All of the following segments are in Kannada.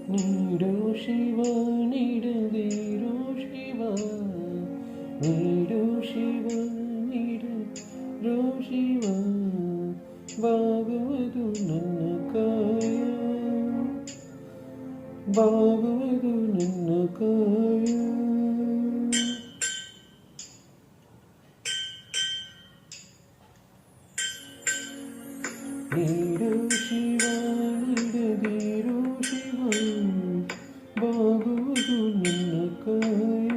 ನೀಡು ಶಿವ ನೀಡದಿರು ಶಿವ ನೀಡು ಶಿವ ನೀಡು ಶಿವ ಬಾಗುವುದು ನನ್ನ ಕಾಯ ಬಾಗುವುದು ನನ್ನ ಕಾಯ ನೀಡು ಶಿವ ನೀಡದಿರು ಶಿವ ಬಾಗುವುದು ನನ್ನ ಕಾಯ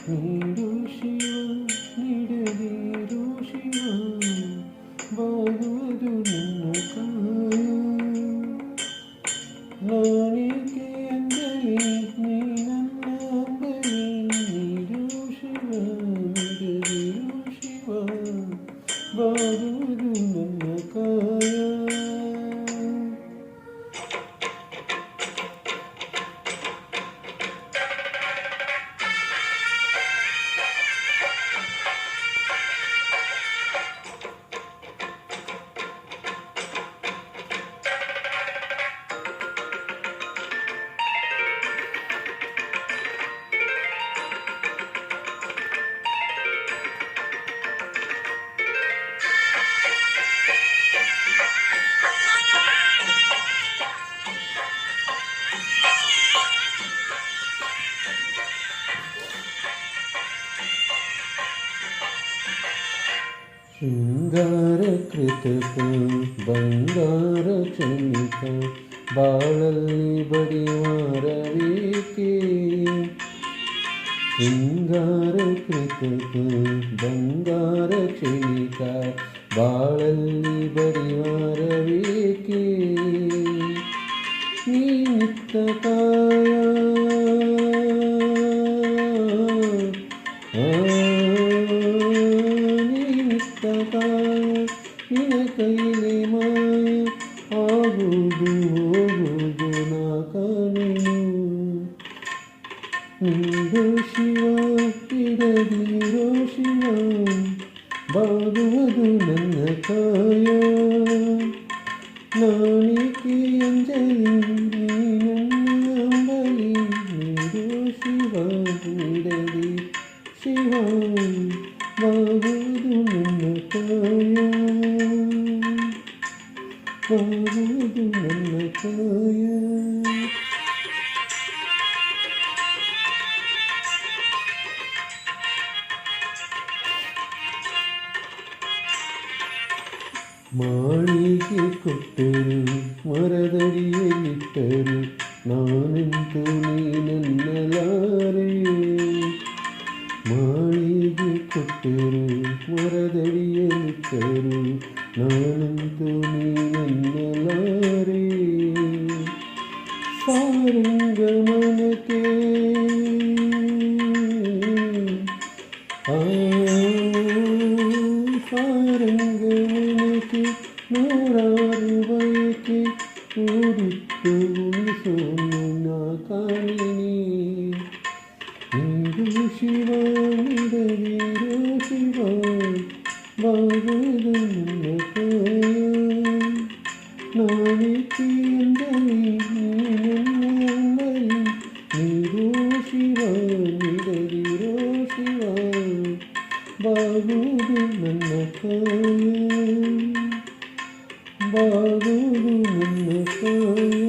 ನೀಡು ಶಿವ ನೀಡದಿರು ಶಿವ ಬಾಗುವುದು ನನ್ನ ಕಾಯ ನಾನೇಕೆ ಅಂದಲಿ ನೀ ನನ್ನ ಅಂಬಲಿ ನೀಡು ಶಿವ ನೀಡದಿರು ಶಿವ ಬಾಗುವುದು ನನ್ನ ಕಾಯ ಶೃಂಗಾರ ಕೃತಕ ಬಂಗಾರ ಚಣಿಕ ಬಾಳಲ್ಲಿ ಬಡಿವಾರವೇಕೆ ಶೃಂಗಾರ ಕೃತಕ ಬಂಗಾರ ಚಣಿಕ ಬಾಳಲ್ಲಿ ಬಡಿವಾರವೇಕೆ ನೀ ನಿತ್ತ ಕಾಯ ನಿನ ಕೈಲಿ ಮಾಯ ಆಗುವುದು ಹೋಗುವುದು ನಾ ಕಾಣೆನು ನೀಡು ಶಿವ ಇಡದಿರೋ ಶಿವ ಬಾಗುವುದು ನನ್ನ ಕಾಯ ನಾನೇಕೆ ಅಂಜಲಿ ನನ್ನ ಅಂಬಲಿ ನೀಡು ಶಿವ ನೀಡದಿ ಶಿವ ಬಾಗುವುದು ನನ್ನ ಕಾಯ ಬಾಗುವುದು ನನ್ನ ಕಾಯ ಮಾಳಿಗೆ ಕೊಟ್ಟರು ಮರದಡಿಯಲ್ಲಿಟ್ಟರು ನಾನೆಂತೂ ನೀನನ್ನಲಾರೆ ಮಾಳಿಗೆ ಕೊಟ್ಟರು ಮರದಡಿಯಲ್ಲಿಟ್ಟರು ನಾನಂತೂ ನೀನನ್ನಲಾರೆ ಸಾರಂಗಮನಕ್ಕೆ ಸಾರಂಗಮನಕ್ಕೆ ನೂರಾರು ಬಯಕೆ ಕೂಡಿಟ್ಟು ಉಳಿಸೋನು ನಾ ಕಾಣಿನಿ ನೀಡು ಶಿವ ನೀಡದಿರೋ ಶಿವ ಬಾಗುವುದು ನನ್ನ ಕಾಯ ನಾನೇಕೆ ಅಂದಲಿ ನನ್ನ ಅಂಬಲಿ ನೀಡು ಶಿವ ನೀಡದಿರೋ ಶಿವ ಬಾಗುವುದು ನನ್ನ ಕಾಯ ಬಾಗುವುದು ನನ್ನ ಕಾಯ